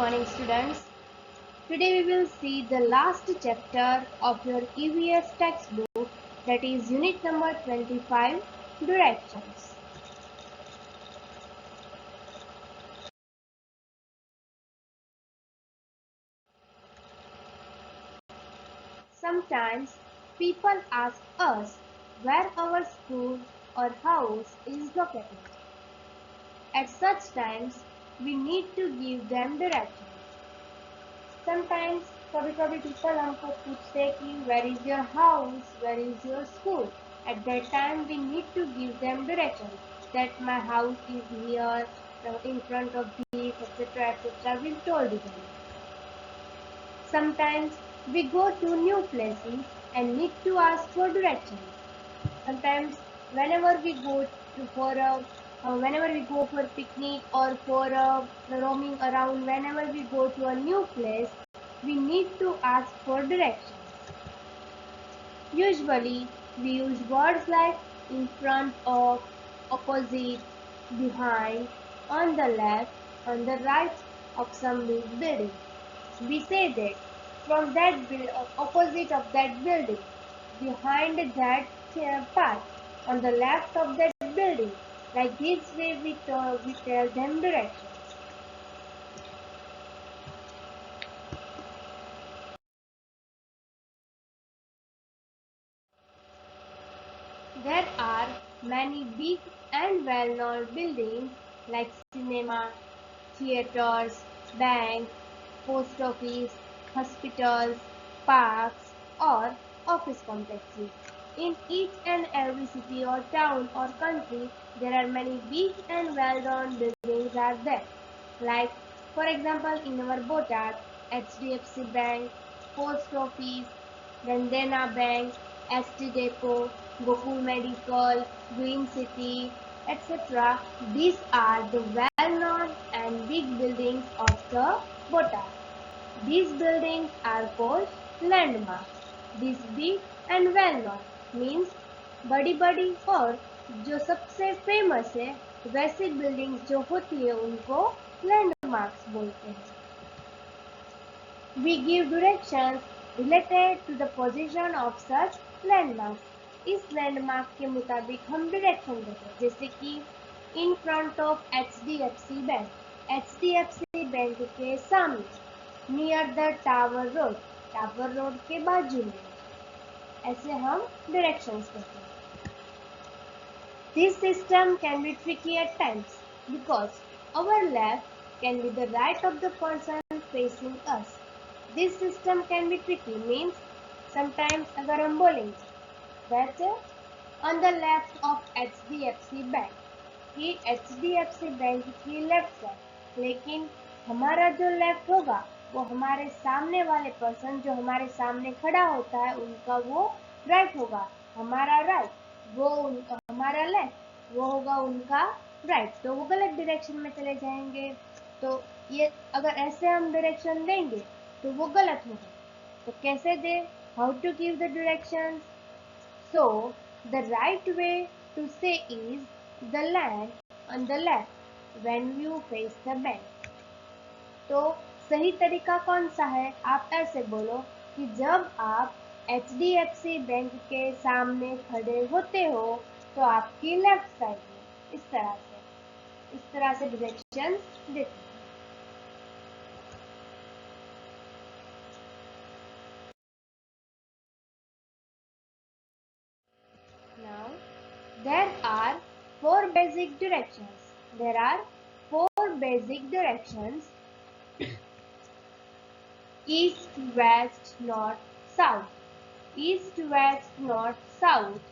morning, students. Today we will see the last chapter of your EVS textbook, that is unit number 25, Directions. Sometimes people ask us where our school or house is located. At such times, we need to give them directions. Sometimes कभी-कभी people हमको पूछते हैं कि where is your house, where is your school. At that time we need to give them directions that my house is here, in front of this, etc. etc. We told them. Sometimes we go to new places and need to ask for directions. Sometimes whenever we go for picnic or for roaming around, whenever we go to a new place, we need to ask for directions. Usually, we use words like in front of, opposite, behind, on the left, on the right of some building. We say that from that opposite of that building, behind that part, on the left of that building. Like this way we tell them directions. There are many big and well-known buildings like cinema, theaters, banks, post office, hospitals, parks, or office complexes. In each and every city or town or country, there are many big and well-known buildings are there. Like, for example, in our Botat, HDFC Bank, Post Office, then Dena Bank, ST Depot, Gokul Medical, Green City, etc. These are the well-known and big buildings of the Botat. These buildings are called landmarks. This big and well-known means बड़ी-बड़ी और जो सबसे famous है वैसी buildings जो होती है उनको लैंडमार्क्स बोलते हैं. We give directions related to the position of such landmarks. इस लैंडमार्क के मुताबिक हम डायरेक्शन देते हैं. जैसे कि इन front of HDFC bank, HDFC bank के सामने, नियर द टावर रोड के बाजू में. ऐसे हम डायरेक्शंस देते हैं. This system can be tricky at times because our left can be the right of the person facing us. This system can be tricky means sometimes अगर हम बोलेंगे that on the left of HDFC bank, कि HDFC bank की left side, लेकिन हमारा जो left होगा वो हमारे सामने वाले पर्सन जो हमारे सामने खड़ा होता है उनका वो राइट होगा. हमारा राइट वो हमारा लेफ्ट वो होगा उनका राइट. तो वो गलत डायरेक्शन में चले जाएंगे. तो ये अगर ऐसे हम डायरेक्शन देंगे तो वो गलत होगा. तो कैसे दे? How to give the directions? So, the right way to say is the land on the left when you face the bank. तो सही तरीका कौन सा है? आप ऐसे बोलो कि जब आप HDFC बैंक के सामने खड़े होते हो तो आपकी लेफ्ट साइड में इस तरह से डायरेक्शंस देते हैं. Now, there are four basic directions. There are four basic directions: east, west, north, south. East, west, north, south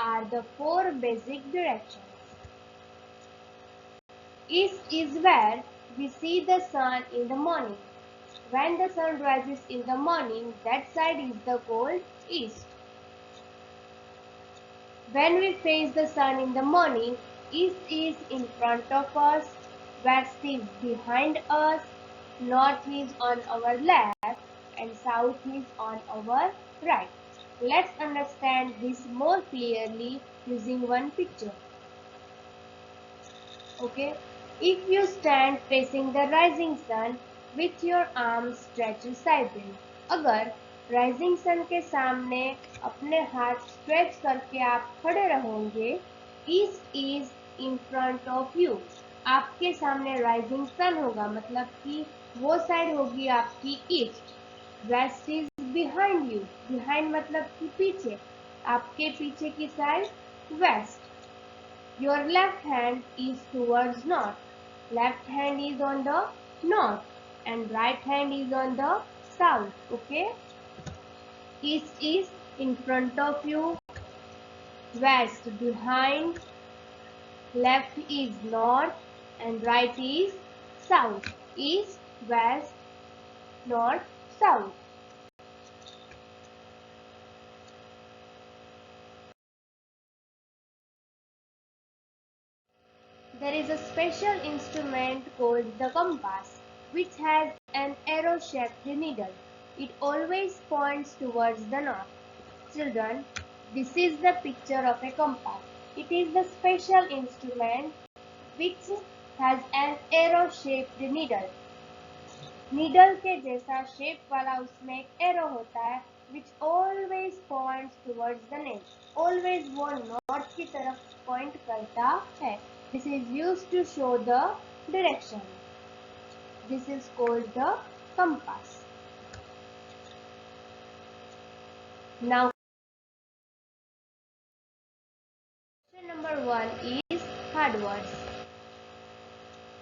are the four basic directions. East is where we see the sun in the morning. When the sun rises in the morning, that side is the called east. When we face the sun in the morning, east is in front of us, west is behind us, north is on our left, and south is on our right. Let's understand this more clearly using one picture. Okay, if you stand facing the rising sun, with your arms stretched sideways. अगर rising sun के सामने अपने हाथ stretch करके आप खड़े रहोगे, east is in front of you, आपके सामने राइजिंग सन होगा, मतलब कि वो साइड होगी आपकी east. West is behind you, behind मतलब कि पीछे, आपके पीछे की side west. Your left hand is towards north. Left hand is on the north and right hand is on the south. Okay. East is in front of you. West behind. Left is north and right is south. East, west, north, south. There is a special instrument called the compass, which has an arrow-shaped needle. It always points towards the north. Children, this is the picture of a compass. It is the special instrument which has an arrow-shaped needle. Needle के जैसा shape वाला उसमें एक arrow होता है which always points towards the north. Always वो north की तरफ पॉइंट करता है. This is used to show the direction. This is called the compass. Now, question number 1 is hard words.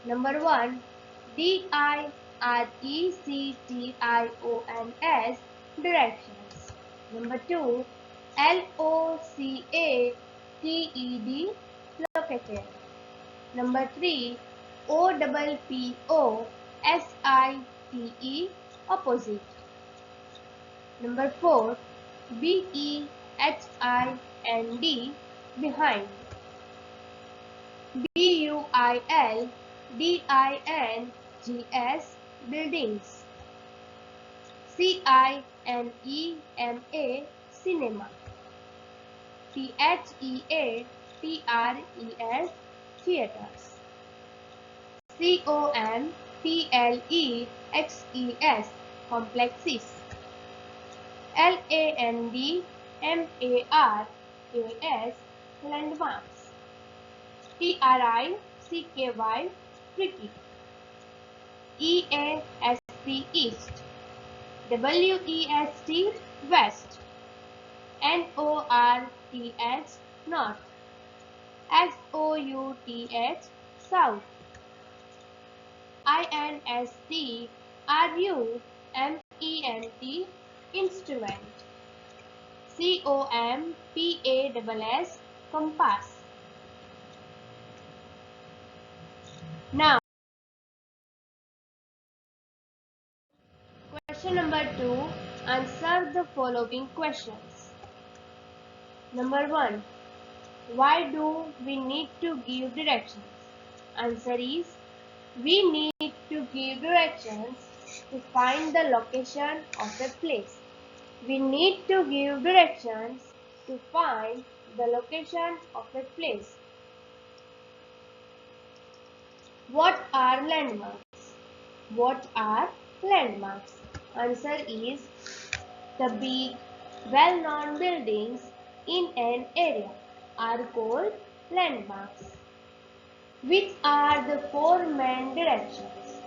Number 1, DIRECTIONS, directions. Number 2, LOCATED, located. Number 3, OPPOSITE, opposite. Number 4, BEHIND, behind. BUILDINGS, buildings. CINEMA, cinema. THEATRES, theaters. COMPLEXES, complexes. LANDMARKS, landmarks. TRICKY, tricky. EAST, east. WEST, west. NORTH, north. SOUTH, south. INST, RUMENT, instrument. COMPASS, compass. Now, question number 2, answer the following questions. Number 1, why do we need to give directions? Answer is, we need to give directions to find the location of a place. We need to give directions to find the location of a place. What are landmarks? What are landmarks? Answer is, the big, well-known buildings in an area are called landmarks. Which are the 4 main directions?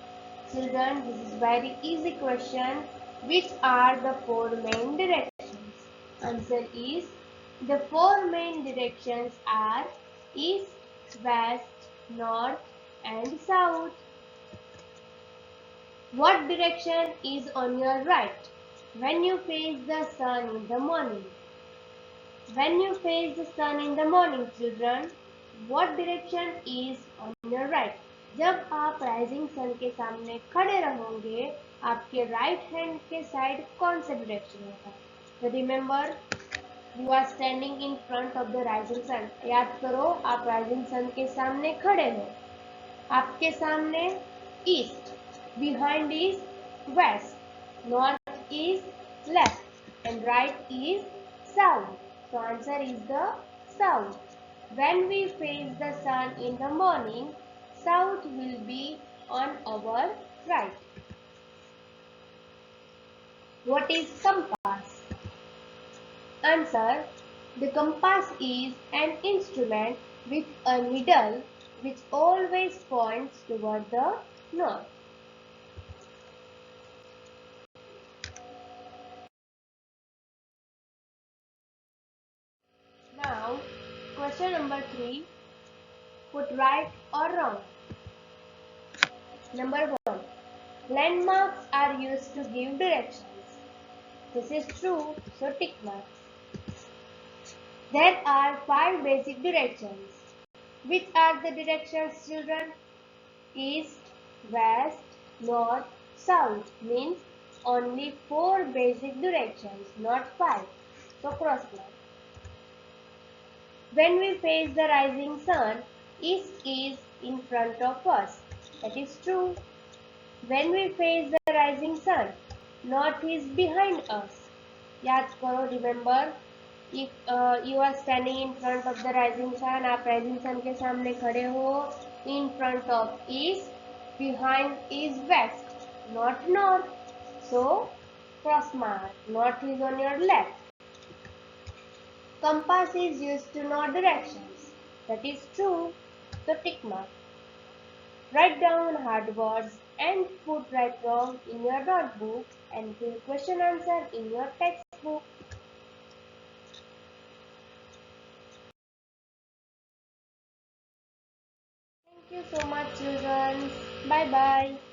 Children, this is very easy question. Which are the 4 main directions? Answer is, the 4 main directions are east, west, north and south. What direction is on your right when you face the sun in the morning? When you face the sun in the morning, children, what direction is on your right? जब आप rising sun के सामने खड़े रहोगे, आपके right hand के side कौन सा डायरेक्शन होगा? तो remember, you are standing in front of the rising sun. याद करो, आप राइजिंग सन के सामने खड़े हो. आपके सामने east, behind is west, north is left and right is south. So answer is the south. When we face the sun in the morning, south will be on our right. What is compass? Answer. The compass is an instrument with a needle which always points toward the north. Now, question number 3. Put right or wrong. Number 1. Landmarks are used to give directions. This is true, so tick marks. There are 5 basic directions. Which are the directions, children? East, west, north, south means only 4 basic directions, not 5. So cross mark. When we face the rising sun, east is in front of us. That is true. When we face the rising sun, north is behind us. याद करो, remember, if you are standing in front of the rising sun, आप rising sun के सामने खड़े हो, in front of east, behind is west, not north. So cross mark. North is on your left. Compass is used to know directions. That is true. So tick mark. Write down hard words and put right wrong in your notebook and fill question answer in your textbook. Thank you so much, children. Bye bye.